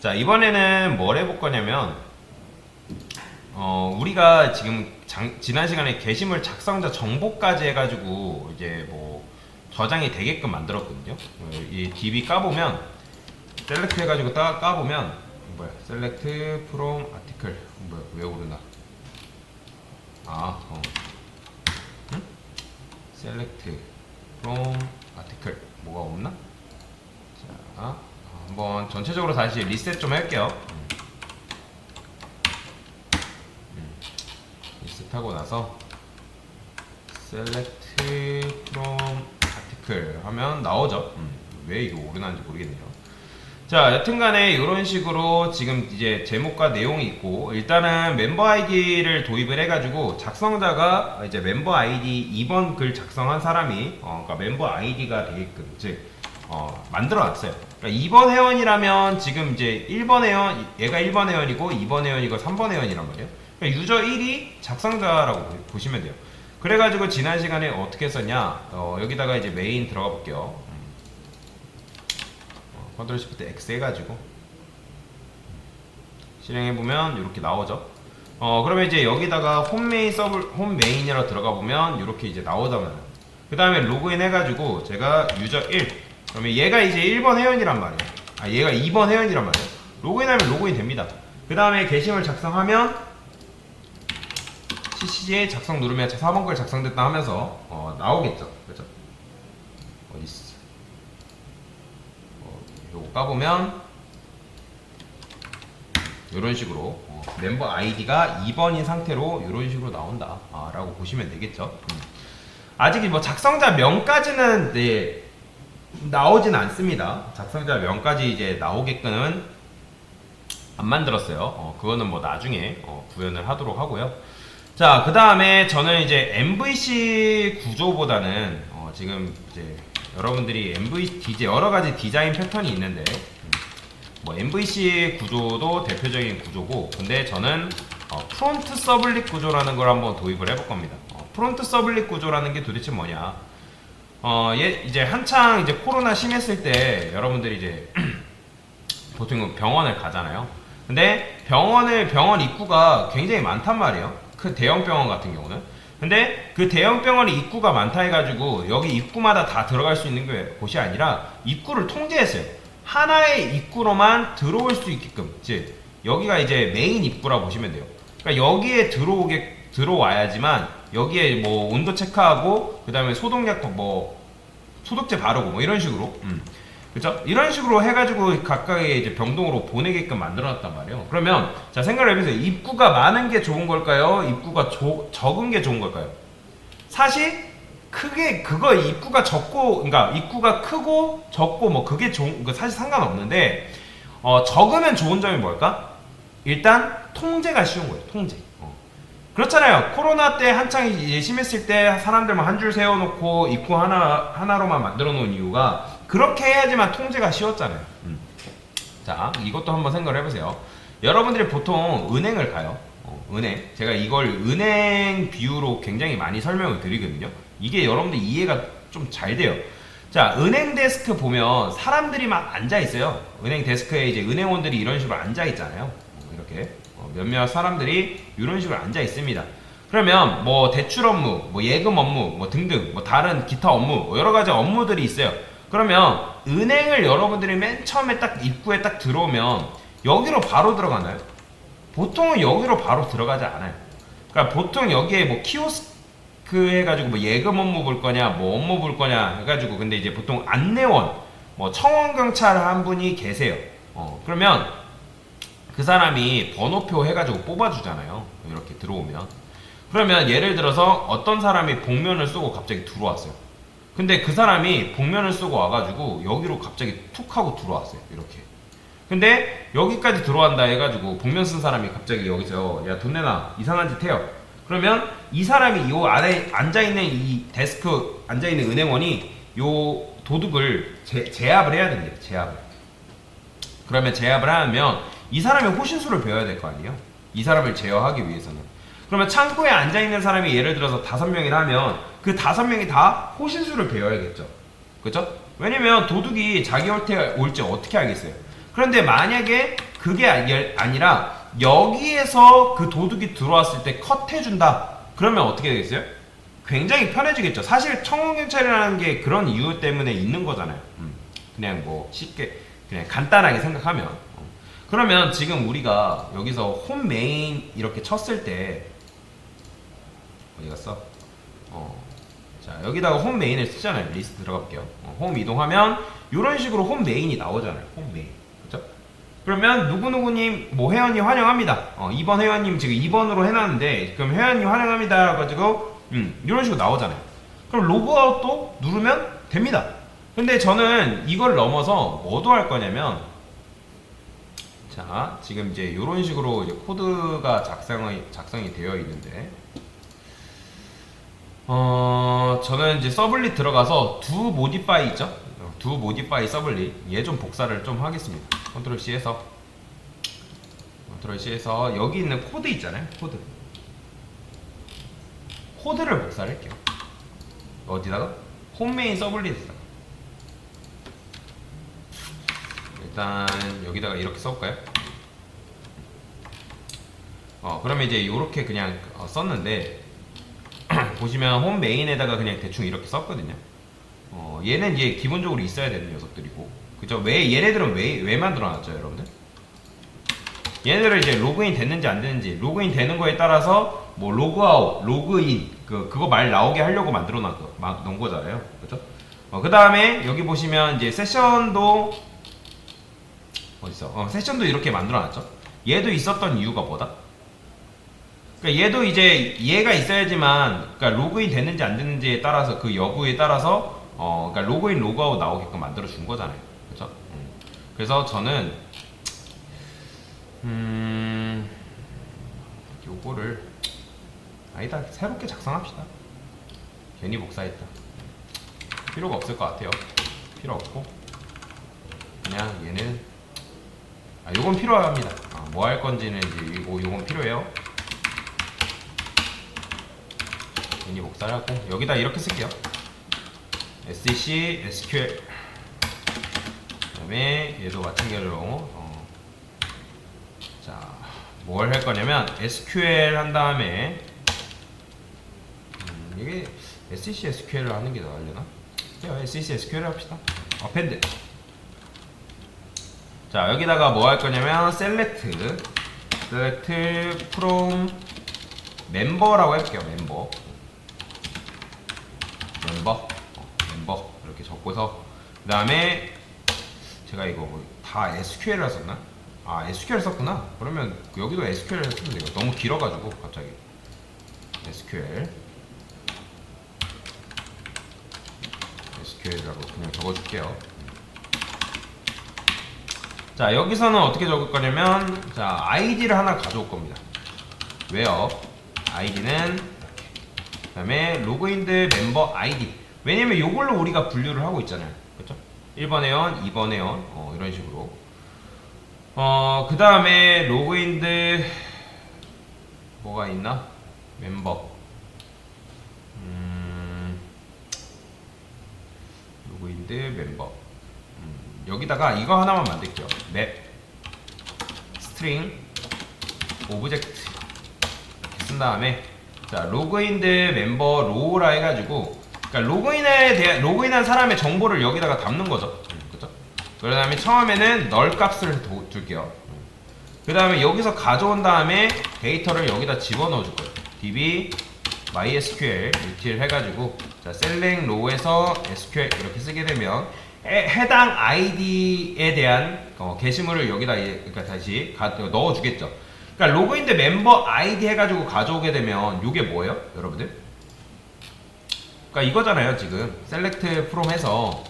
자, 이번에는 뭘 해볼 거냐면, 우리가 지금 지난 시간에 게시물 작성자 정보까지 해가지고 이제 뭐 저장이 되게끔 만들었거든요. 이 DB 까보면, 셀렉트 해가지고 까보면, 뭐야, 셀렉트 프롬 아티클. 뭐야, 왜 오르나? 셀렉트 프롬 아티클. 뭐가 없나? 자, 한번 전체적으로 다시 리셋 좀 할게요. 리셋하고 나서 select from article 하면 나오죠. 왜 이거 오류나는지 모르겠네요. 자, 여튼간에 이런 식으로 지금 이제 제목과 내용이 있고, 일단은 멤버 아이디를 도입을 해가지고 작성자가 이제 멤버 아이디 2번 글 작성한 사람이 그러니까 member ID가 되게끔 즉 만들어놨어요. 그러니까 2번 회원이라면 지금 이제 1번 회원, 얘가 1번 회원이고 2번 회원이고 3번 회원이란 말이에요. 그러니까 유저 1이 작성자라고 보시면 돼요. 그래가지고 지난 시간에 어떻게 썼냐, 여기다가 이제 메인 들어가 볼게요. 컨트롤 시프트 X 해가지고 실행해보면 이렇게 나오죠. 그러면 이제 여기다가 홈 메인이라고 들어가 보면 이렇게 이제 나오잖아요. 그 다음에 로그인 해가지고 제가 유저 1, 그러면 얘가 이제 1번 회원이란 말이에요. 얘가 2번 회원이란 말이에요. 로그인하면 로그인 됩니다. 그 다음에 게시물 작성하면 CC에 작성 누르면 4번 글 작성됐다 하면서 나오겠죠. 그렇죠? 어디 있어? 요거 까보면 이런 식으로 멤버 아이디가 2번인 상태로 이런 식으로 나온다 라고 보시면 되겠죠. 아직 뭐 작성자 명까지는 나오진 않습니다. 작성자 명까지 이제 나오게끔은 안 만들었어요. 그거는 뭐 나중에 구현을 하도록 하고요. 자, 그 다음에 저는 이제 MVC 구조보다는 지금 이제 여러분들이 MVC 여러 가지 디자인 패턴이 있는데, 뭐 MVC 구조도 대표적인 구조고, 근데 저는 프론트 서블릿 구조라는 걸 한번 도입을 해볼 겁니다. 프론트 서블릿 구조라는 게 도대체 뭐냐? 이제 한창 이제 코로나 심했을 때 여러분들이 이제 보통 병원을 가잖아요. 근데 병원 입구가 굉장히 많단 말이에요. 그 대형 병원 같은 경우는. 근데 그 대형 병원이 입구가 많다 해가지고 여기 입구마다 다 들어갈 수 있는 곳이 아니라 입구를 통제했어요. 하나의 입구로만 들어올 수 있게끔, 즉 여기가 이제 메인 입구라 보시면 돼요. 그러니까 여기에 들어와야지만 여기에 뭐 온도 체크하고 그 다음에 소독약 뭐 소독제 바르고 뭐 이런 식으로 그죠? 이런 식으로 해가지고 각각의 이제 병동으로 보내게끔 만들어놨단 말이에요. 그러면 자, 생각을 해보세요. 입구가 많은 게 좋은 걸까요? 입구가 적은 게 좋은 걸까요? 사실 입구가 적고, 그러니까 입구가 크고 적고 뭐 그게 사실 상관없는데, 적으면 좋은 점이 뭘까? 일단 통제가 쉬운 거예요. 통제. 그렇잖아요. 코로나 때 한창 이제 심했을 때 사람들만 한 줄 세워놓고 입구 하나로만 만들어 놓은 이유가 그렇게 해야지만 통제가 쉬웠잖아요. 자, 이것도 한번 생각을 해보세요. 여러분들이 보통 은행을 가요. 은행. 제가 이걸 은행 비유로 굉장히 많이 설명을 드리거든요. 이게 여러분들 이해가 좀 잘 돼요. 자, 은행 데스크 보면 사람들이 막 앉아 있어요. 은행 데스크에 이제 은행원들이 이런 식으로 앉아 있잖아요. 이렇게 몇몇 사람들이 이런 식으로 앉아 있습니다. 그러면 뭐 대출 업무, 뭐 예금 업무, 뭐 등등, 뭐 다른 기타 업무, 뭐 여러 가지 업무들이 있어요. 그러면 은행을 여러분들이 맨 처음에 딱 입구에 딱 들어오면 여기로 바로 들어가나요? 보통은 여기로 바로 들어가지 않아요. 그러니까 보통 여기에 뭐 키오스크 해가지고 뭐 예금 업무 볼 거냐, 뭐 업무 볼 거냐 해가지고, 근데 이제 보통 안내원, 뭐 청원경찰 한 분이 계세요. 그러면 그 사람이 번호표 해가지고 뽑아주잖아요. 이렇게 들어오면. 그러면 예를 들어서 어떤 사람이 복면을 쓰고 갑자기 들어왔어요. 근데 그 사람이 복면을 쓰고 와가지고 여기로 갑자기 툭 하고 들어왔어요. 이렇게. 근데 여기까지 들어간다 해가지고 복면 쓴 사람이 갑자기 여기서 야, 돈 내놔. 이상한 짓 해요. 그러면 이 사람이 요 아래 앉아있는 이 데스크 앉아있는 은행원이 요 도둑을 제압을 해야 된대요. 제압을. 그러면 제압을 하면 이 사람의 호신술을 배워야 될 거 아니에요? 이 사람을 제어하기 위해서는. 그러면 창고에 앉아있는 사람이 예를 들어서 5명이라면 그 5명이 다 호신술을 배워야겠죠. 그죠? 왜냐면 도둑이 자기 올 때 올지 어떻게 알겠어요? 그런데 만약에 그게 아니라 여기에서 그 도둑이 들어왔을 때 컷해준다. 그러면 어떻게 되겠어요? 굉장히 편해지겠죠. 사실 청원경찰이라는 게 그런 이유 때문에 있는 거잖아요. 그냥 뭐 쉽게 그냥 간단하게 생각하면. 그러면 지금 우리가 여기서 홈 메인 이렇게 쳤을 때 어디 갔어? 자 여기다가 홈 메인을 쓰잖아요. 리스트 들어가 볼게요. 홈 이동하면 이런 식으로 홈 메인이 나오잖아요. 홈 메인. 그렇죠? 그러면 누구누구님 뭐 회원님 환영합니다. 2번 회원님 지금 2번으로 해놨는데 그럼 회원님 환영합니다 가지고 이런 식으로 나오잖아요. 그럼 로그아웃도 누르면 됩니다. 근데 저는 이걸 넘어서 뭐도 할 거냐면 자 지금 이제 이런 식으로 이제 코드가 작성이 되어 있는데 저는 이제 서블릿 들어가서 두 모디파이 있죠? 두 모디파이 서블릿 얘 좀 복사를 좀 하겠습니다. 컨트롤 C에서 여기 있는 코드 있잖아요. 코드를 복사를 할게요. 어디다가? 홈메인 서블릿에다가 일단 여기다가 이렇게 써볼까요? 그러면 이제 이렇게 그냥 썼는데 보시면 홈 메인에다가 그냥 대충 이렇게 썼거든요. 얘는 이제 기본적으로 있어야 되는 녀석들이고, 그죠? 얘네들은 왜 만들어놨죠, 여러분들? 얘네들은 이제 로그인 됐는지 안 됐는지, 로그인 되는 거에 따라서 뭐 로그아웃, 로그인 그거 말 나오게 하려고 만들어 놓은 거잖아요, 그죠? 그 다음에 여기 보시면 이제 세션도 어딨어? 세션도 이렇게 만들어놨죠. 얘도 있었던 이유가 뭐다? 그러니까 얘도 이제 얘가 있어야지만, 그러니까 로그인 됐는지 안 됐는지에 따라서 그 여부에 따라서 그러니까 로그인 로그아웃 나오게끔 만들어 준 거잖아요, 그렇죠? 그래서 저는 요거를 아니다 새롭게 작성합시다. 괜히 복사했다. 필요가 없을 것 같아요. 필요 없고 그냥 얘는 요건 필요합니다. 뭐 할 건지는 이제 요건 필요해요. 괜히 복사를 하고 여기다 이렇게 쓸게요. SEC, SQL 그 다음에 얘도 마찬가지로 자, 뭘 할 거냐면 SQL 한 다음에 이게 SEC, SQL을 하는 게 나으려나? 그래요, SEC, SQL 합시다. append 자, 여기다가 뭐 할 거냐면 select from member라고 해볼게요. 멤버 이렇게 적고서 그 다음에 제가 이거 다 SQL을 썼나? SQL 썼구나. 그러면 여기도 SQL을 쓰면 돼요. 너무 길어가지고 갑자기 SQL이라고 그냥 적어줄게요. 자, 여기서는 어떻게 적을 거냐면 자 ID를 하나 가져올 겁니다. 왜요? ID는 그 다음에 로그인드 멤버 ID. 왜냐면 이걸로 우리가 분류를 하고 있잖아요. 그렇죠? 1번 회원, 2번 회원 이런 식으로 그 다음에 로그인드 뭐가 있나? 멤버 로그인드 멤버 여기다가 이거 하나만 만들게요. 맵 스트링 오브젝트 이렇게 쓴 다음에 자 로그인드 멤버 로우라 해가지고 그러니까 로그인한 사람의 정보를 여기다가 담는 거죠. 그죠? 그 다음에 처음에는 널 값을 둘게요. 그 다음에 여기서 가져온 다음에 데이터를 여기다 집어넣어 줄 거예요. db mysql util 해가지고 자 select row에서 sql 이렇게 쓰게 되면 해당 id에 대한 게시물을 여기다 그러니까 다시 넣어 주겠죠. 그러니까 로그인드 멤버 아이디 해가지고 가져오게 되면 이게 뭐예요, 여러분들? 그러니까 이거잖아요. 지금 select from 해서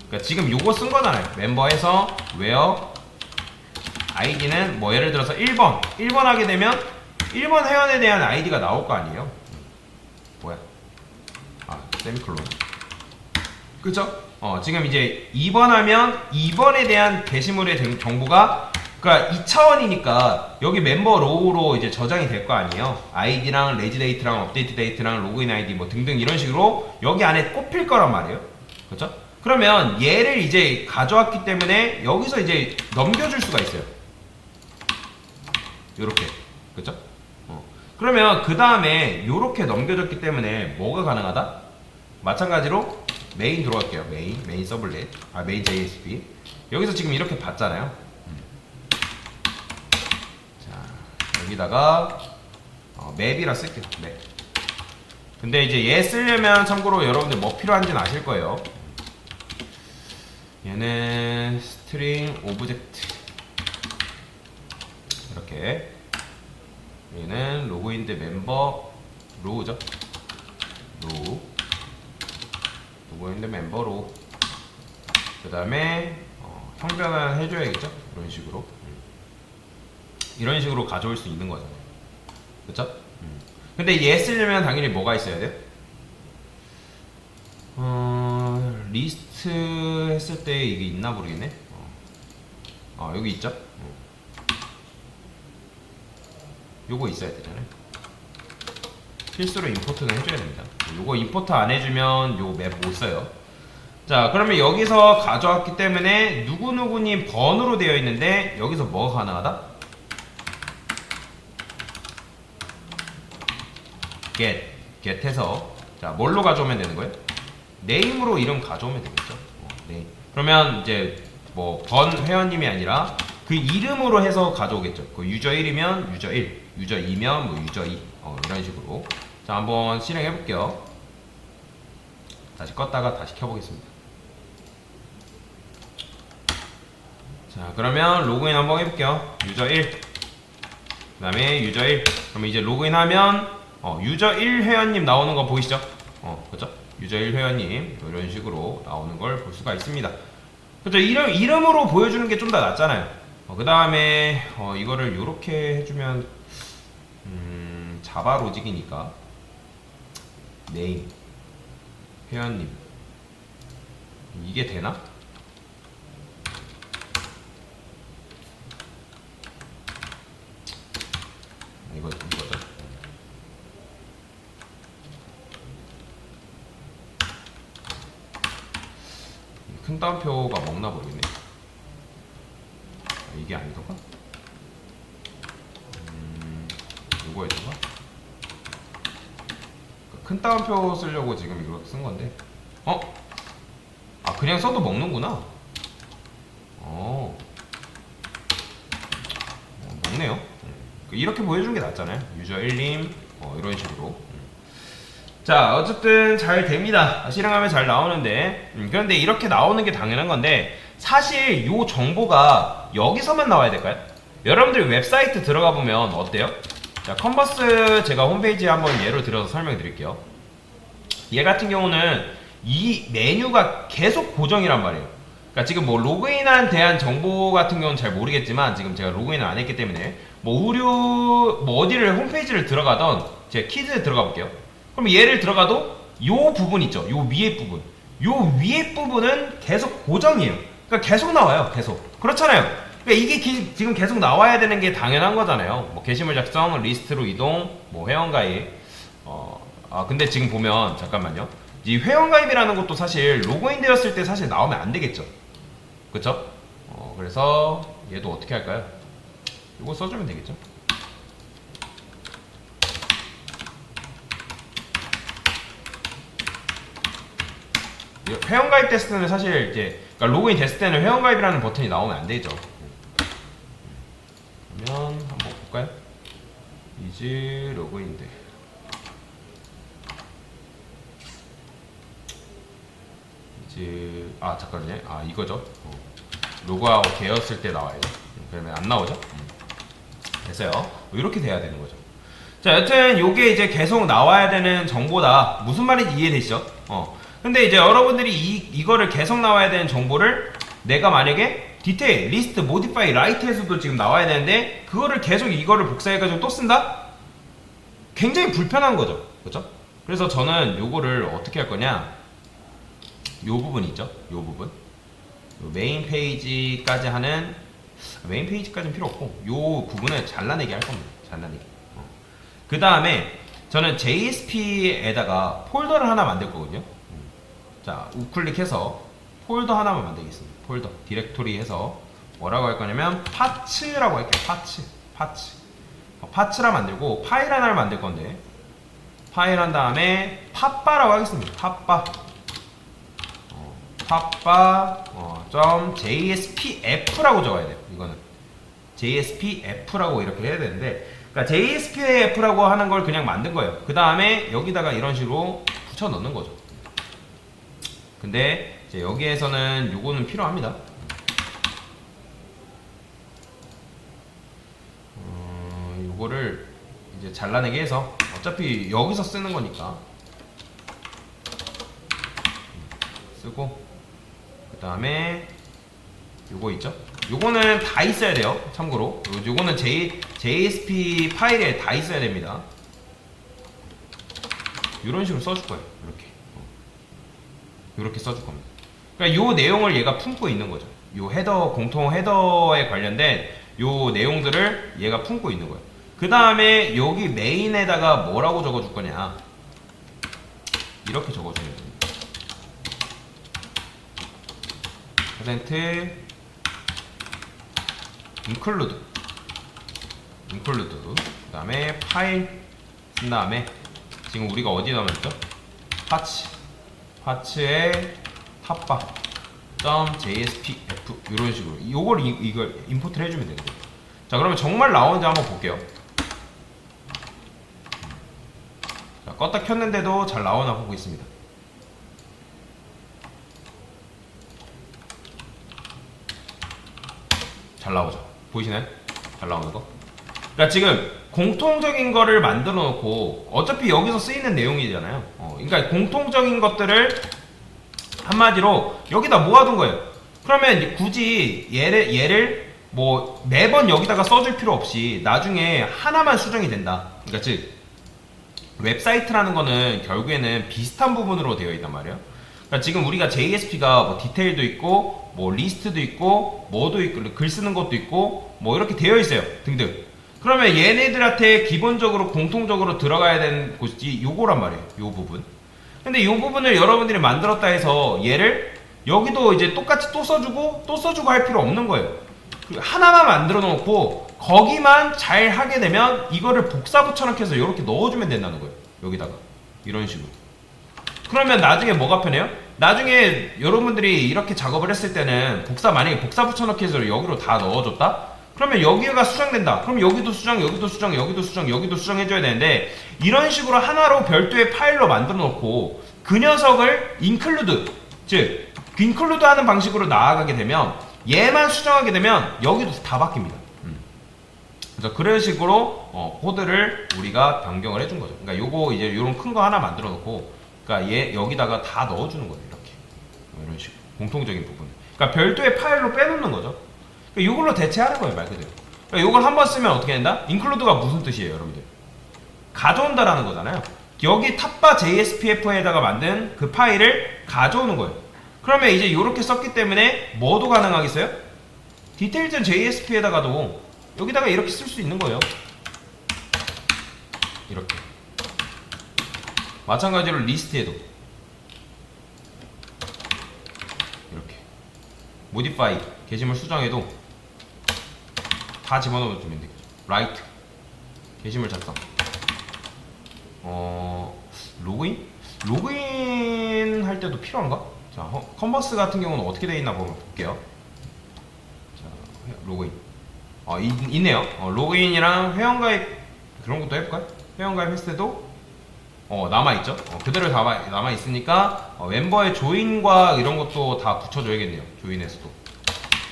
그러니까 지금 요거 쓴 거잖아요. 멤버에서 where id는 뭐 예를 들어서 1번 하게 되면 1번 회원에 대한 아이디가 나올 거 아니에요. 뭐야? 세미콜론. 그쵸? 지금 이제 2번 하면 2번에 대한 게시물의 정보가 그러니까 2차원이니까 여기 멤버 로우로 이제 저장이 될 거 아니에요. 아이디랑 레지 데이트랑 업데이트 데이트랑 로그인 아이디 뭐 등등 이런 식으로 여기 안에 꼽힐 거란 말이에요. 그렇죠? 그러면 얘를 이제 가져왔기 때문에 여기서 이제 넘겨줄 수가 있어요. 요렇게. 그죠? 그러면 그 다음에 요렇게 넘겨줬기 때문에 뭐가 가능하다? 마찬가지로 메인 들어갈게요. 메인 서블렛. 메인 JSP. 여기서 지금 이렇게 봤잖아요. 자, 여기다가 맵이라 쓸게요. 맵. 근데 이제 얘 쓰려면 참고로 여러분들 뭐 필요한지는 아실 거예요. 얘는 스트링 오브젝트 이렇게, 얘는 로그인 대 멤버 로우죠. 로그인 대 멤버 로우. 그 다음에 형변환 해줘야겠죠. 이런 식으로 가져올 수 있는 거잖아요. 그쵸? 근데 얘 쓰려면 당연히 뭐가 있어야 돼요? 리스트 했을 때 이게 있나 모르겠네. 여기 있죠? 요거 있어야 되잖아요. 필수로 임포트는 해줘야 됩니다. 요거 임포트 안 해주면 요 맵 못 써요. 자, 그러면 여기서 가져왔기 때문에 누구누구님 번으로 되어 있는데 여기서 뭐가 가능하다? get 해서, 자, 뭘로 가져오면 되는 거예요? 네임으로 이름 가져오면 되겠죠. 네. 그러면 이제 뭐 번 회원님이 아니라 그 이름으로 해서 가져오겠죠. 그 유저 1이면 유저 1, 유저 2면 뭐 유저 2, 이런 식으로. 자, 한번 실행해 볼게요. 다시 껐다가 다시 켜보겠습니다. 자, 그러면 로그인 한번 해볼게요. 유저 1, 그 다음에 유저 1. 그러면 이제 로그인하면 유저 1 회원님 나오는 거 보이시죠? 그죠? 유저 1 회원님 이런 식으로 나오는 걸 볼 수가 있습니다. 그죠? 이름으로 보여주는 게 좀 더 낫잖아요. 그 다음에 이거를 이렇게 해주면 자바 로직이니까 네임 회원님 이게 되나? 이거죠. 큰 따옴표가 먹나 모르겠네. 이게 아니던가? 이거였던가? 큰 따옴표 쓰려고 지금 이거 쓴 건데. 그냥 써도 먹는구나. 먹네요. 이렇게 보여주는 게 낫잖아요. 유저 1님 이런 식으로. 자, 어쨌든 잘 됩니다. 실행하면 잘 나오는데, 그런데 이렇게 나오는 게 당연한 건데, 사실 요 정보가 여기서만 나와야 될까요? 여러분들 웹사이트 들어가 보면 어때요? 자, 컨버스 제가 홈페이지에 한번 예로 들어서 설명 드릴게요. 얘 같은 경우는 이 메뉴가 계속 고정이란 말이에요. 그러니까 지금 뭐 로그인한 대한 정보 같은 경우는 잘 모르겠지만, 지금 제가 로그인을 안 했기 때문에 뭐 의류 뭐 어디를 홈페이지를 들어가던 제가 키즈에 들어가 볼게요. 그럼 얘를 들어가도 요 부분 있죠. 요 위에 부분. 요 위에 부분은 계속 고정이에요. 그러니까 계속 나와요. 계속. 그렇잖아요. 그러니까 이게 지금 계속 나와야 되는 게 당연한 거잖아요. 뭐 게시물 작성, 리스트로 이동, 뭐 회원가입. 근데 지금 보면 잠깐만요. 이 회원가입이라는 것도 사실 로그인 되었을 때 사실 나오면 안 되겠죠. 그쵸? 그래서 얘도 어떻게 할까요? 이거 써주면 되겠죠. 회원가입 됐을 때는 사실 이제 그러니까 로그인 됐을 때는 회원가입이라는 버튼이 나오면 안 되죠. 그러면 한번 볼까요? 이제 로그인돼. 이제 잠깐만요. 이거죠. 로그아웃 되었을 때 나와야죠. 그러면 안 나오죠? 됐어요. 이렇게 돼야 되는 거죠. 자, 여튼 요게 이제 계속 나와야 되는 정보다. 무슨 말인지 이해되시죠? 근데 이제 여러분들이 이거를 계속 나와야 되는 정보를 내가 만약에 디테일, 리스트, 모디파이, 라이트에서도 지금 나와야 되는데 그거를 계속 이거를 복사해가지고 또 쓴다? 굉장히 불편한 거죠. 그렇죠? 그래서 저는 요거를 어떻게 할 거냐, 요 부분 있죠? 요 부분, 요 메인 페이지까지 하는, 메인 페이지까지는 필요 없고 요 부분을 잘라내기 할 겁니다. 잘라내기. 그 다음에 저는 JSP에다가 폴더를 하나 만들 거거든요. 자, 우클릭해서 폴더 하나만 만들겠습니다. 폴더 디렉토리 해서 뭐라고 할 거냐면 파츠라고 할게요. 파츠라 만들고 파일 하나를 만들 건데 파일 한 다음에 팟바라고 하겠습니다. 팟바 .jspf라고 적어야 돼요. 이거는 jspf라고 이렇게 해야 되는데, 그러니까 jspf라고 하는 걸 그냥 만든 거예요. 그 다음에 여기다가 이런 식으로 붙여 넣는 거죠. 근데 이제 여기에서는 요거는 필요합니다. 요거를 이제 잘라내게 해서 어차피 여기서 쓰는 거니까 쓰고, 그 다음에 요거 있죠? 요거는 다 있어야 돼요. 참고로 요거는 JSP 파일에 다 있어야 됩니다. 이런 식으로 써줄 거예요. 이렇게 써줄 겁니다. 그러니까 요 내용을 얘가 품고 있는 거죠. 요 헤더, 공통 헤더에 관련된 요 내용들을 얘가 품고 있는 거예요. 그 다음에 여기 메인에다가 뭐라고 적어줄 거냐, 이렇게 적어주면 됩니다. %, include 그 다음에 파일 쓴 다음에 지금 우리가 어디에 넣었죠? 파츠에 탑바 .jspf 이런 식으로 이걸 임포트를 해주면 되는 거예요. 자, 그러면 정말 나오는지 한번 볼게요. 자, 껐다 켰는데도 잘 나오나 보고 있습니다. 잘 나오죠? 보이시나요? 잘 나오는 거? 그러니까 지금 공통적인 거를 만들어 놓고 어차피 여기서 쓰이는 내용이잖아요. 그러니까 공통적인 것들을 한마디로 여기다 모아둔 거예요. 그러면 굳이 얘를 뭐 매번 여기다가 써줄 필요 없이 나중에 하나만 수정이 된다. 그러니까 즉 웹사이트라는 거는 결국에는 비슷한 부분으로 되어 있단 말이에요. 그러니까 지금 우리가 JSP가 뭐 디테일도 있고 뭐 리스트도 있고 뭐도 있고 글 쓰는 것도 있고 뭐 이렇게 되어 있어요. 등등. 그러면 얘네들한테 기본적으로 공통적으로 들어가야 되는 곳이 요거란 말이에요. 요 부분. 근데 요 부분을 여러분들이 만들었다 해서 얘를 여기도 이제 똑같이 또 써주고 할 필요 없는 거예요. 하나만 만들어 놓고 거기만 잘 하게 되면 이거를 복사 붙여넣기 해서 이렇게 넣어주면 된다는 거예요. 여기다가 이런 식으로. 그러면 나중에 뭐가 편해요? 나중에 여러분들이 이렇게 작업을 했을 때는 만약에 복사 붙여넣기 해서 여기로 다 넣어줬다? 그러면 여기가 수정된다. 그럼 여기도 수정, 여기도 수정, 여기도 수정, 여기도 수정해줘야 되는데, 이런 식으로 하나로 별도의 파일로 만들어 놓고 그 녀석을 include, 즉 include 하는 방식으로 나아가게 되면 얘만 수정하게 되면 여기도 다 바뀝니다. 그래서 그런 식으로 코드를 우리가 변경을 해준 거죠. 그러니까 요거 이제 요런 큰 거 하나 만들어 놓고, 그러니까 얘 여기다가 다 넣어주는 거예요. 이렇게 이런 식으로 공통적인 부분. 그러니까 별도의 파일로 빼놓는 거죠. 그러니까 요걸로 대체하는 거예요, 말 그대로. 그러니까 요걸 한번 쓰면 어떻게 된다? include가 무슨 뜻이에요, 여러분들? 가져온다라는 거잖아요. 여기 탑바 JSPF에다가 만든 그 파일을 가져오는 거예요. 그러면 이제 요렇게 썼기 때문에 뭐도 가능하겠어요? 디테일즈 JSP에다가도 여기다가 이렇게 쓸 수 있는 거예요. 이렇게. 마찬가지로 리스트에도 이렇게 modify 게시물 수정해도 다 집어넣어주면 되겠죠. write 게시물 작성. 로그인 할 때도 필요한가? 자, 컨버스 같은 경우는 어떻게 되어 있나 볼게요. 자, 로그인. 있네요. 로그인이랑 회원가입 그런 것도 해볼까요? 회원가입 했을 때도 남아있죠. 그대로 남아있으니까 멤버의 조인과 이런 것도 다 붙여줘야겠네요. 조인에서도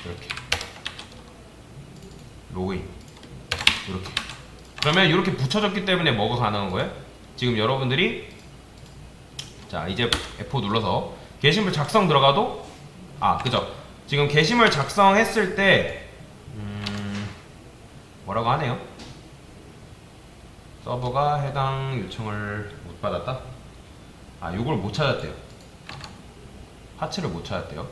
이렇게 로그인 이렇게. 그러면 이렇게 붙여졌기 때문에 뭐가 가능한 거예요? 지금 여러분들이 자 이제 F4 눌러서 게시물 작성 들어가도 그죠? 지금 게시물 작성했을 때 뭐라고 하네요. 서버가 해당 요청을 못 받았다? 요걸 못 찾았대요. 파츠를 못 찾았대요.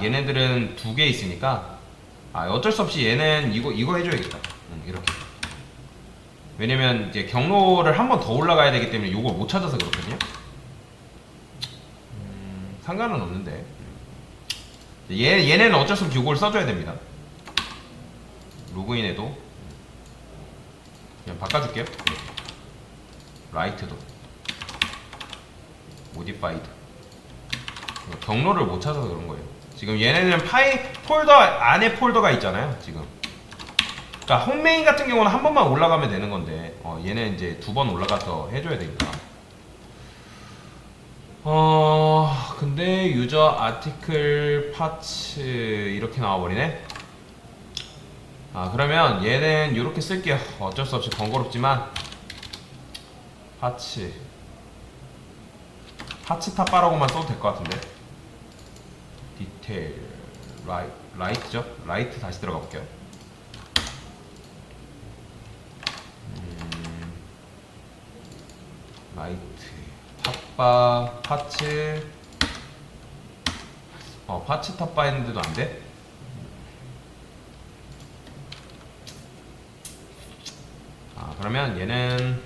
얘네들은 두 개 있으니까 어쩔 수 없이 얘는 이거 해줘야겠다. 이렇게. 왜냐면 이제 경로를 한 번 더 올라가야 되기 때문에 이걸 못 찾아서 그렇거든요. 상관은 없는데 얘네는 어쩔 수 없이 요걸 써줘야 됩니다. 로그인해도 그냥 바꿔줄게요. 라이트도 모디파이드. 경로를 못 찾아서 그런 거예요. 지금 얘네는 폴더 안에 폴더가 있잖아요. 지금. 그러니까 홈메인 같은 경우는 한 번만 올라가면 되는 건데 얘는 이제 두 번 올라가서 해줘야 되니까. 근데 유저 아티클 파츠 이렇게 나와버리네. 그러면 얘는 이렇게 쓸게요. 어쩔 수 없이 번거롭지만 파츠 탑바라고만 써도 될 것 같은데. 디테일 라이트죠? 라이트 다시 들어가 볼게요. 라이트 탑바 파츠 파츠 탑바 했는데도 안 돼? 그러면 얘는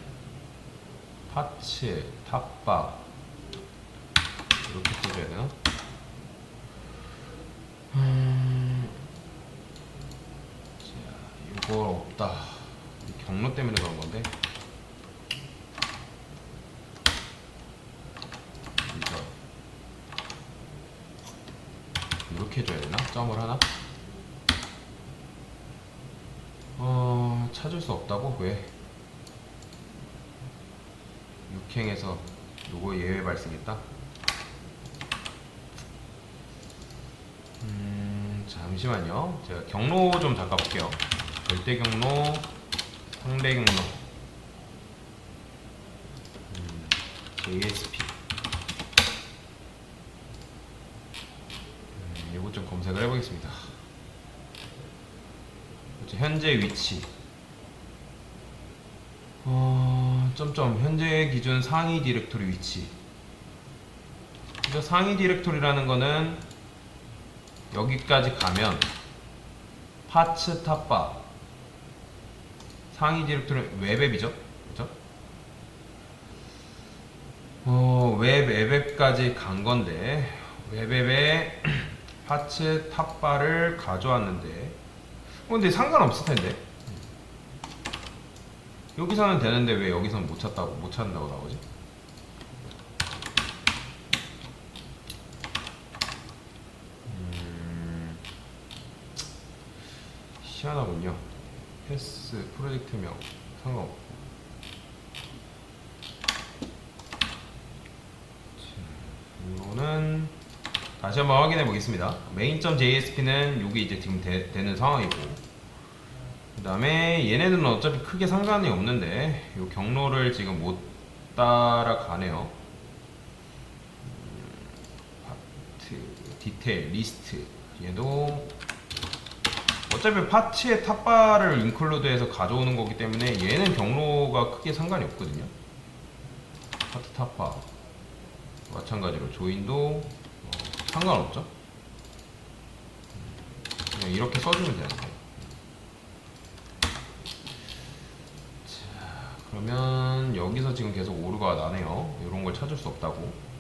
파츠 탑바 이렇게 써줘야 되나? 자, 이거 없다. 경로 때문에 그런 건데. 이렇게 해줘야 되나? 점을 하나? 찾을 수 없다고? 왜? 6행에서 요거 예외 발생했다? 잠시만요. 제가 경로 좀 잠깐 볼게요. 절대 경로, 상대 경로, JSP. 이거 좀 검색을 해보겠습니다. 현재 위치. 현재 기준 상위 디렉토리 위치. 그래서 상위 디렉토리라는 거는 여기까지 가면 파츠 탑바 상위 디렉토리 웹앱이죠, 그렇죠? 웹앱까지 간 건데 웹앱에 파츠 탑바를 가져왔는데 근데 상관없을 텐데 여기서는 되는데 왜 여기서는 못 찾는다고 나오지? 희한하군요. 패스 프로젝트명 상관없고. 이거는 다시 한번 확인해 보겠습니다. main.jsp는 여기 이제 지금 되는 상황이고, 그 다음에 얘네들은 어차피 크게 상관이 없는데 이 경로를 지금 못 따라가네요. 파트, 디테일, 리스트. 얘도 어차피 파츠의 탑바를 인클루드해서 가져오는 거기 때문에 얘는 경로가 크게 상관이 없거든요. 파트 탑바 마찬가지로 조인도 상관없죠. 그냥 이렇게 써주면 되는 거예요. 자, 그러면 여기서 지금 계속 오류가 나네요. 이런 걸 찾을 수 없다고.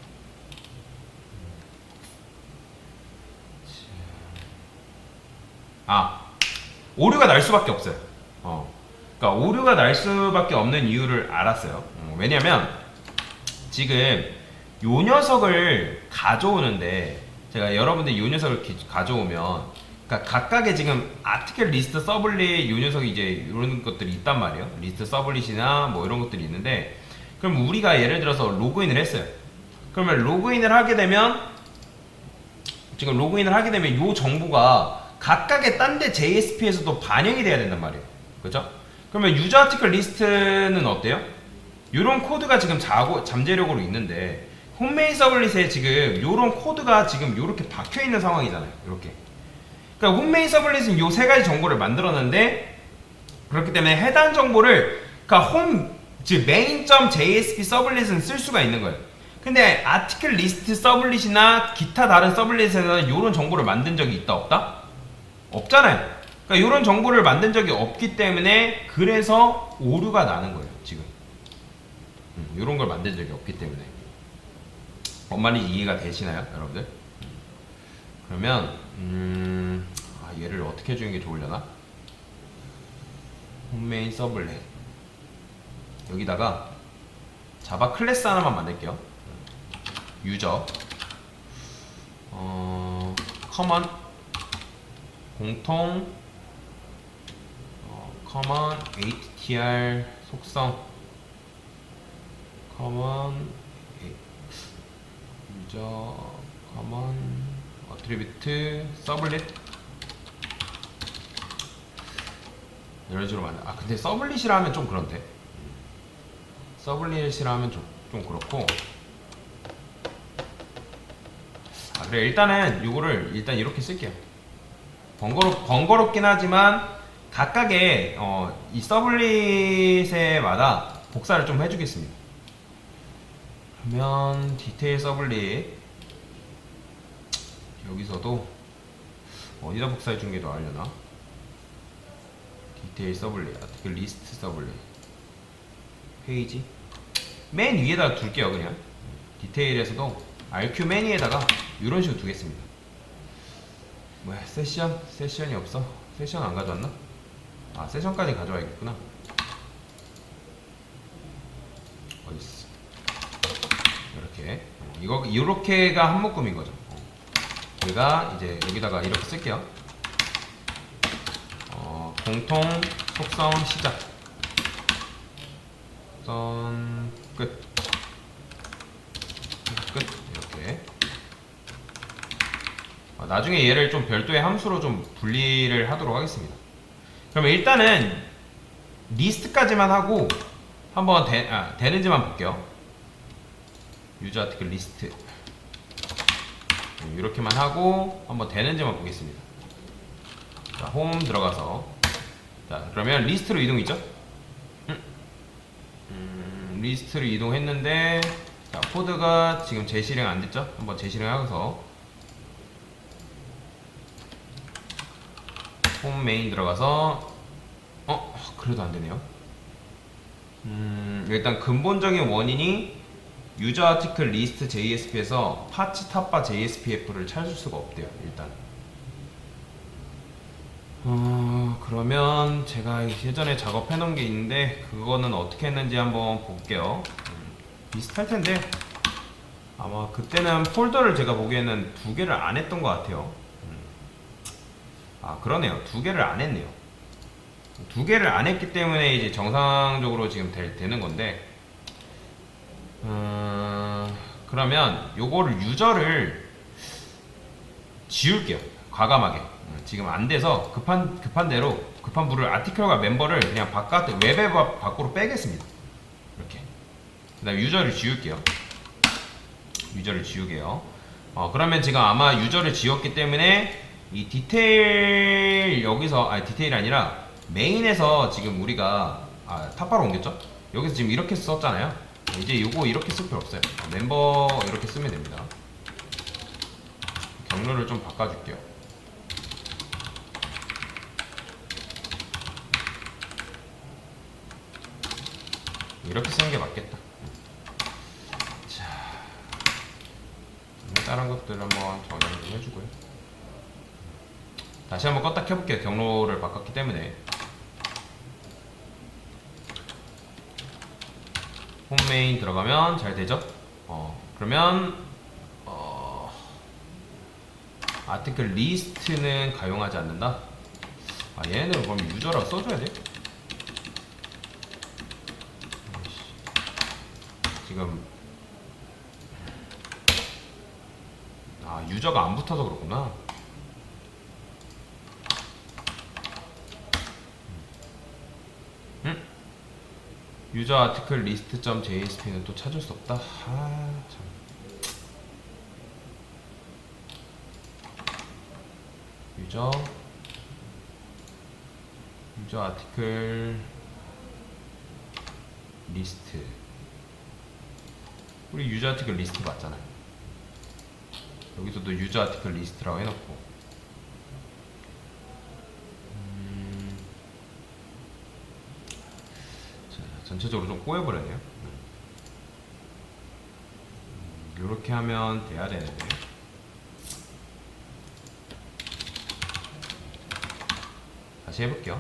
오류가 날 수밖에 없어요. 그러니까 오류가 날 수밖에 없는 이유를 알았어요. 왜냐면 지금 요 녀석을 가져오는데 제가 여러분들 요 녀석을 가져오면 그러니까 각각의 지금 아티클 리스트 서블릿 요 녀석이 이제 이런 것들이 있단 말이에요. 리스트 서블릿이나 뭐 이런 것들이 있는데 그럼 우리가 예를 들어서 로그인을 했어요. 그러면 로그인을 하게 되면 요 정보가 각각의 딴데 JSP에서도 반영이 돼야 된단 말이에요. 그죠? 그러면 유저 아티클 리스트는 어때요? 요런 코드가 지금 잠재력으로 있는데 홈메인 서블릿에 지금 요런 코드가 지금 요렇게 박혀 있는 상황이잖아요. 요렇게. 그러니까 홈메인 서블릿은 요 세 가지 정보를 만들었는데 그렇기 때문에 해당 정보를 그러니까 즉 main.jsp 서블릿은 쓸 수가 있는 거예요. 근데 아티클 리스트 서블릿이나 기타 다른 서블릿에서는 요런 정보를 만든 적이 있다 없다? 없잖아요. 그러니까 이런 정보를 만든 적이 없기 때문에 그래서 오류가 나는 거예요. 지금 이런 걸 만든 적이 없기 때문에. 뭔 말인지 이해가 되시나요, 여러분들? 그러면 얘를 어떻게 해주는 게 좋으려나? 홈메인 서블렛 여기다가 자바 클래스 하나만 만들게요. 유저 커먼 공통 커먼 ATTR 속성 커먼 유저 커먼 어트리뷰트 서블릿 이런 식으로 만들. 근데 서블릿이라 하면 좀 그런데. 서블릿이라 하면 좀 그렇고. 그래 일단은 요거를 일단 이렇게 쓸게요. 번거롭긴 하지만 각각의 이 서블릿에마다 복사를 좀 해주겠습니다. 그러면 디테일 서블릿 여기서도 어디다 복사해 주는 게 더 알려나? 디테일 서블릿, 아티클 리스트 서블릿 페이지 맨 위에다 둘게요. 그냥 디테일에서도 RQ 맨 위에다가 이런 식으로 두겠습니다. 뭐야 세션이 없어? 세션 안 가져왔나? 세션까지 가져와야겠구나. 어딨어? 이렇게 이렇게가 한 묶음인 거죠. 우리가 이제 여기다가 이렇게 쓸게요. 공통 속성 시작 끝 이렇게. 나중에 얘를 좀 별도의 함수로 좀 분리를 하도록 하겠습니다. 그러면 일단은 리스트까지만 하고 한번 되는지만 볼게요. 유저 아티클 리스트 이렇게만 하고 한번 되는지만 보겠습니다. 자, 홈 들어가서 자 그러면 리스트로 이동이죠. 리스트로 이동했는데 자 코드가 지금 재실행 안 됐죠? 한번 재실행하고서 홈 메인 들어가서 그래도 안 되네요. 일단 근본적인 원인이 유저 아티클 리스트 JSP에서 파츠 탑바 JSPF를 찾을 수가 없대요. 일단 그러면 제가 예전에 작업해 놓은 게 있는데 그거는 어떻게 했는지 한번 볼게요. 비슷할 텐데 아마 그때는 폴더를 제가 보기에는 2개를 안 했던 것 같아요. 그러네요. 2개를 안 했네요. 2개를 안 했기 때문에 이제 정상적으로 지금 되는 건데 그러면 요거를 유저를 지울게요. 과감하게. 지금 안 돼서 급한 대로 급한 불을 아티클과 멤버를 그냥 웹에 밖으로 빼겠습니다. 이렇게. 그 다음에 유저를 지울게요. 유저를 지우게요. 그러면 지금 아마 유저를 지웠기 때문에 이 디테일 여기서 디테일이 아니라 메인에서 지금 우리가 탑바로 옮겼죠? 여기서 지금 이렇게 썼잖아요. 이제 요거 이렇게 쓸 필요 없어요. 멤버 이렇게 쓰면 됩니다. 경로를 좀 바꿔줄게요. 이렇게 쓰는 게 맞겠다. 자, 다른 것들 한번 정리 좀 해주고요. 다시 한번 껐다 켜볼게요. 경로를 바꿨기 때문에. 홈 메인 들어가면 잘 되죠? 그러면 아티클 리스트는 가용하지 않는다. 얘네들은 그럼 유저라고 써줘야 돼? 지금 유저가 안 붙어서 그렇구나. 유저 아티클 리스트.jsp는 또 찾을 수 없다. 참. 유저 아티클 리스트. 우리 유저 아티클 리스트 맞잖아요. 여기서도 유저 아티클 리스트라고 해놓고. 전체적으로 좀 꼬여버렸네요. 요렇게 하면 돼야 되는데. 다시 해볼게요.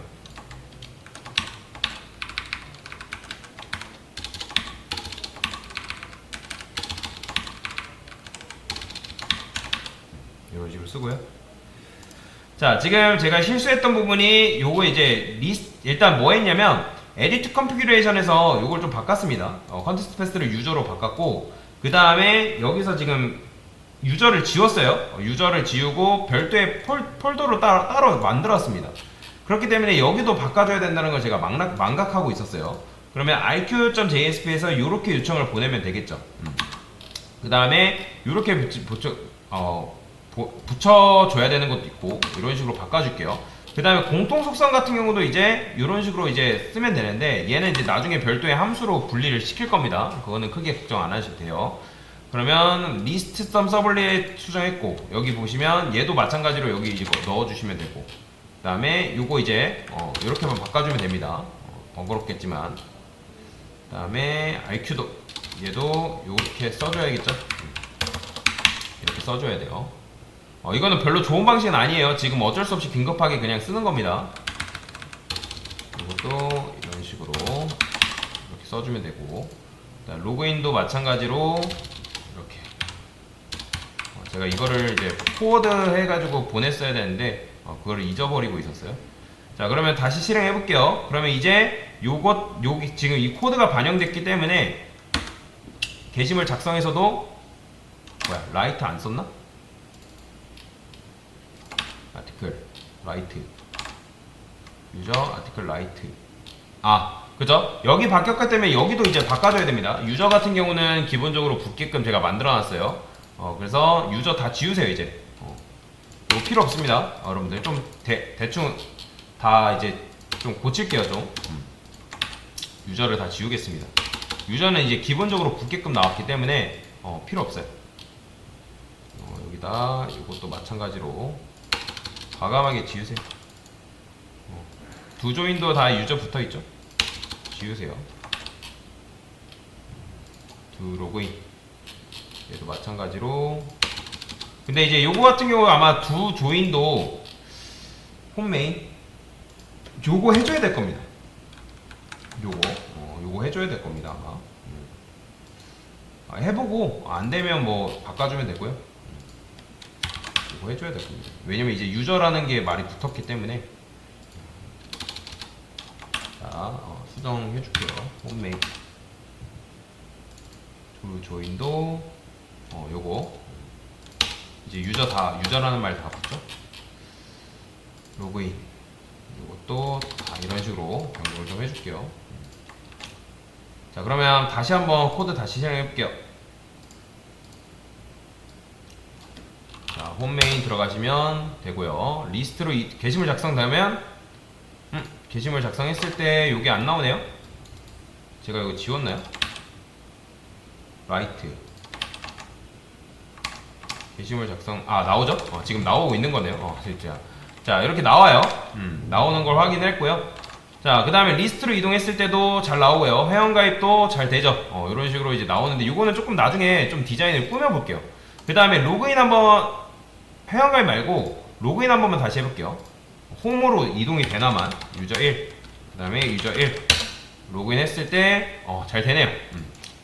이런 식으로 쓰고요. 자, 지금 제가 실수했던 부분이 요거 이제 일단 뭐 했냐면 에디트 컨피규레이션에서 요걸 좀 바꿨습니다. 컨테스트 패스를 유저로 바꿨고, 그 다음에 여기서 지금 유저를 지웠어요. 유저를 지우고 별도의 폴더로 따로 만들었습니다. 그렇기 때문에 여기도 바꿔줘야 된다는 걸 제가 망각하고 있었어요. 그러면 iq.jsp에서 이렇게 요청을 보내면 되겠죠. 그 다음에 이렇게 붙여줘야 되는 것도 있고, 이런 식으로 바꿔줄게요. 그 다음에 공통 속성 같은 경우도 이제 이런 식으로 이제 쓰면 되는데, 얘는 이제 나중에 별도의 함수로 분리를 시킬 겁니다. 그거는 크게 걱정 안 하셔도 돼요. 그러면 list some 서블릿 수정했고, 여기 보시면 얘도 마찬가지로 여기 이제 넣어주시면 되고, 그 다음에 요거 이제 이렇게만 바꿔주면 됩니다. 번거롭겠지만. 그 다음에 IQ도 얘도 이렇게 써줘야겠죠. 이렇게 써줘야 돼요. 이거는 별로 좋은 방식은 아니에요. 지금 어쩔 수 없이 긴급하게 그냥 쓰는 겁니다. 이것도 이런 식으로 이렇게 써주면 되고, 로그인도 마찬가지로 이렇게. 제가 이거를 이제 포워드 해가지고 보냈어야 되는데 그거를 잊어버리고 있었어요. 자, 그러면 다시 실행해 볼게요. 그러면 이제 여기 지금 이 코드가 반영됐기 때문에 게시물 작성에서도 라이트 안 썼나? 아티클 라이트 유저 아티클 라이트. 그죠? 여기 바뀌었기 때문에 여기도 이제 바꿔줘야 됩니다. 유저 같은 경우는 기본적으로 붙게끔 제가 만들어 놨어요. 그래서 유저 다 지우세요. 이제 이거 필요 없습니다. 여러분들 좀 대충 다 이제 좀 고칠게요. 좀 유저를 다 지우겠습니다. 유저는 이제 기본적으로 붙게끔 나왔기 때문에 필요 없어요. 여기다 이것도 마찬가지로 과감하게 지우세요. 두 조인도 다 유저 붙어있죠? 지우세요. 두 로그인 얘도 마찬가지로. 근데 이제 요거 같은 경우 아마 두 조인도 홈메인 요거 해줘야 될 겁니다. 요거 해줘야 될 겁니다. 아마 해보고 안 되면 뭐 바꿔주면 되고요. 요거 해줘야 될 겁니다. 왜냐면 이제 유저라는 게 말이 붙었기 때문에. 자, 수정해줄게요. 홈메인 두 조인도 요거 이제 유저라는 말 다 붙죠. 로그인 이것도 다 이런 식으로 변경을 좀 해줄게요. 자, 그러면 다시 한번 코드 다시 실행해 볼게요. 자, 홈메인 들어가시면 되고요. 리스트로 게시물 작성되면 게시물 작성했을 때 요게 안 나오네요. 제가 이거 지웠나요? 라이트 게시물 작성 나오죠? 지금 나오고 있는 거네요. 진짜. 자, 이렇게 나와요. 나오는 걸 확인했고요. 자, 그 다음에 리스트로 이동했을 때도 잘 나오고요. 회원가입도 잘 되죠. 이런 식으로 이제 나오는데, 이거는 조금 나중에 좀 디자인을 꾸며볼게요. 그 다음에 로그인 한번, 회원가입 말고 로그인 한 번만 다시 해볼게요. 홈으로 이동이 되나만. 유저 1, 그 다음에 유저 1 로그인 했을 때 잘 되네요.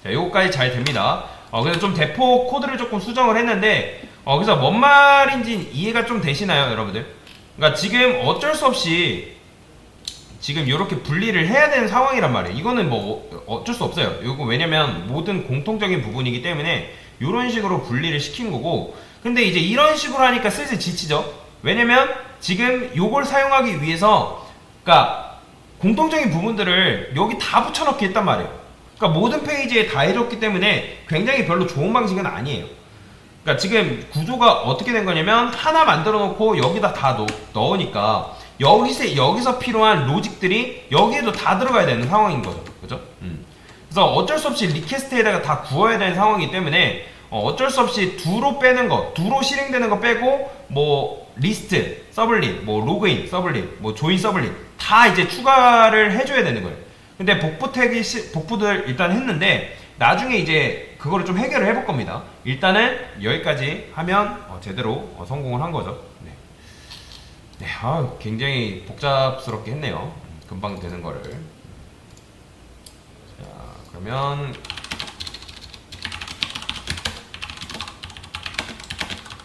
자, 요거까지 잘 됩니다. 그래서 좀 대폭 코드를 조금 수정을 했는데, 그래서 뭔 말인지 이해가 좀 되시나요, 여러분들? 그러니까 지금 어쩔 수 없이 지금 이렇게 분리를 해야 되는 상황이란 말이에요. 이거는 뭐 어쩔 수 없어요. 이거 왜냐면 모든 공통적인 부분이기 때문에 이런 식으로 분리를 시킨 거고, 근데 이제 이런 식으로 하니까 슬슬 지치죠. 왜냐면 지금 요걸 사용하기 위해서, 그러니까 공통적인 부분들을 여기 다 붙여넣기 했단 말이에요. 그러니까 모든 페이지에 다 해줬기 때문에 굉장히 별로 좋은 방식은 아니에요. 그러니까 지금 구조가 어떻게 된 거냐면, 하나 만들어 놓고 여기다 다 넣으니까 여기서 필요한 로직들이 여기에도 다 들어가야 되는 상황인 거죠. 그죠? 그래서 어쩔 수 없이 리퀘스트에다가 다 구워야 되는 상황이기 때문에 어쩔 수 없이 두로 빼는 거, 두로 실행되는 거 빼고, 뭐 리스트, 서블릿, 뭐 로그인, 서블릿, 뭐 조인 서블릿 다 이제 추가를 해줘야 되는 거예요. 근데 복부들 일단 했는데, 나중에 이제 그거를 좀 해결을 해볼 겁니다. 일단은 여기까지 하면 제대로 성공을 한 거죠. 네. 네, 굉장히 복잡스럽게 했네요. 금방 되는 거를. 자, 그러면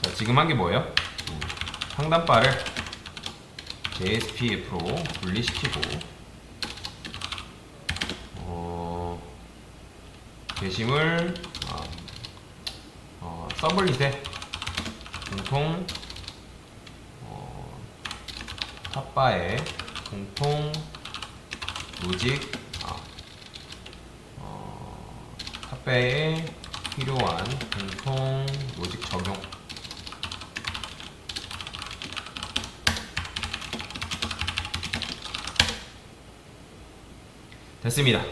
자, 지금 한 게 뭐예요? 상단바를 JSPF로 분리시키고 게심을 서블릿에 공통 탑바에 공통 로직 탑바에 필요한 공통 로직 적용. 됐습니다.